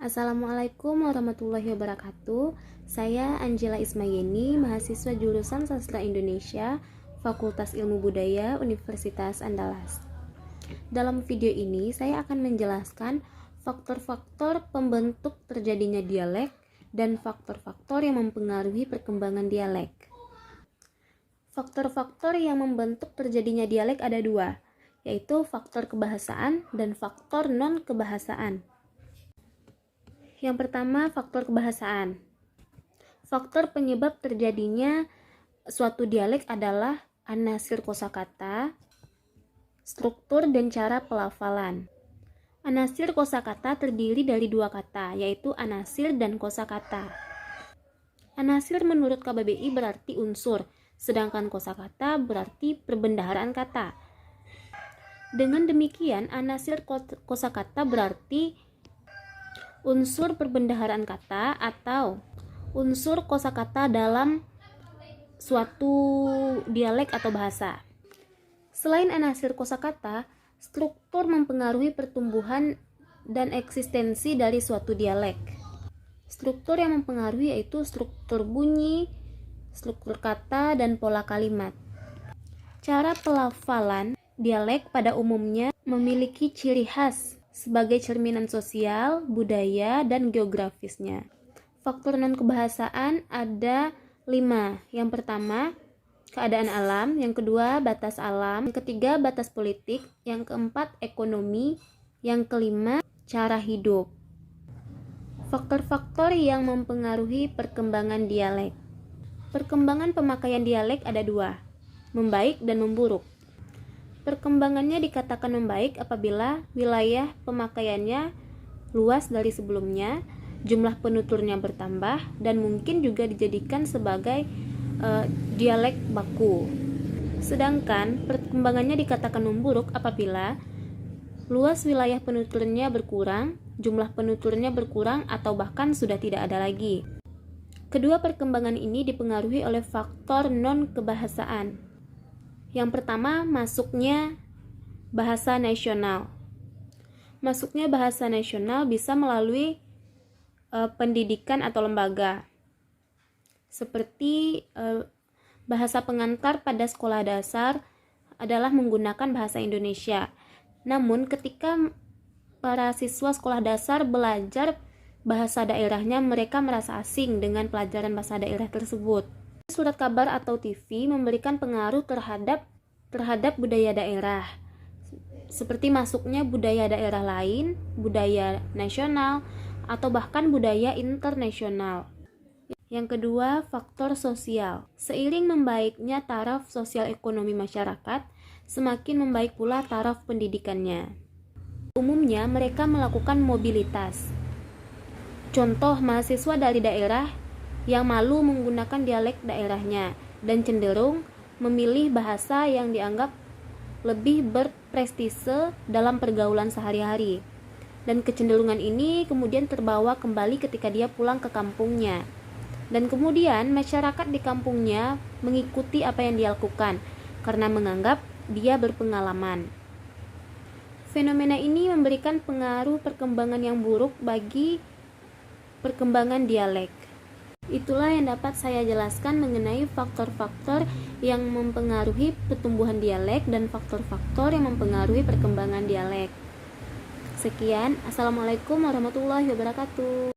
Assalamualaikum warahmatullahi wabarakatuh. Saya Angela Ismayeni, mahasiswa jurusan Sastra Indonesia, Fakultas Ilmu Budaya, Universitas Andalas. Dalam video ini, saya akan menjelaskan faktor-faktor pembentuk terjadinya dialek dan faktor-faktor yang mempengaruhi perkembangan dialek. Faktor-faktor yang membentuk terjadinya dialek ada dua, yaitu faktor kebahasaan dan faktor non-kebahasaan. Yang pertama, faktor kebahasaan. Faktor penyebab terjadinya suatu dialek adalah anasir kosakata, struktur, dan cara pelafalan. Anasir kosakata terdiri dari dua kata, yaitu anasir dan kosakata. Anasir menurut KBBI berarti unsur, sedangkan kosakata berarti perbendaharaan kata. Dengan demikian, anasir kosakata berarti unsur perbendaharaan kata atau unsur kosakata dalam suatu dialek atau bahasa. Selain anasir kosakata, struktur mempengaruhi pertumbuhan dan eksistensi dari suatu dialek. Struktur yang mempengaruhi yaitu struktur bunyi, struktur kata, dan pola kalimat. Cara pelafalan dialek pada umumnya memiliki ciri khas sebagai cerminan sosial, budaya, dan geografisnya. Faktor non-kebahasaan ada 5. Yang pertama, keadaan alam. Yang kedua, batas alam. Yang ketiga, batas politik. Yang keempat, ekonomi. Yang kelima, cara hidup. Faktor-faktor yang mempengaruhi perkembangan dialek. Perkembangan pemakaian dialek ada 2, membaik dan memburuk. Perkembangannya dikatakan membaik apabila wilayah pemakaiannya luas dari sebelumnya, jumlah penuturnya bertambah, dan mungkin juga dijadikan sebagai dialek baku. Sedangkan perkembangannya dikatakan memburuk apabila luas wilayah penuturnya berkurang, jumlah penuturnya berkurang, atau bahkan sudah tidak ada lagi. Kedua perkembangan ini dipengaruhi oleh faktor non-kebahasaan. Yang pertama, masuknya bahasa nasional. Masuknya bahasa nasional bisa melalui pendidikan atau lembaga. Seperti bahasa pengantar pada sekolah dasar adalah menggunakan bahasa Indonesia. Namun ketika para siswa sekolah dasar belajar bahasa daerahnya, mereka merasa asing dengan pelajaran bahasa daerah tersebut. Surat kabar atau TV memberikan pengaruh terhadap budaya daerah, seperti masuknya budaya daerah lain, budaya nasional, atau bahkan budaya internasional. Yang kedua, faktor sosial. Seiring membaiknya taraf sosial ekonomi masyarakat, semakin membaik pula taraf pendidikannya. Umumnya mereka melakukan mobilitas. Contoh, mahasiswa dari daerah yang malu menggunakan dialek daerahnya dan cenderung memilih bahasa yang dianggap lebih berprestise dalam pergaulan sehari-hari. Dan kecenderungan ini kemudian terbawa kembali ketika dia pulang ke kampungnya. Dan kemudian masyarakat di kampungnya mengikuti apa yang dia lakukan karena menganggap dia berpengalaman. Fenomena ini memberikan pengaruh perkembangan yang buruk bagi perkembangan dialek. Itulah yang dapat saya jelaskan mengenai faktor-faktor yang mempengaruhi pertumbuhan dialek dan faktor-faktor yang mempengaruhi perkembangan dialek. Sekian, Assalamualaikum warahmatullahi wabarakatuh.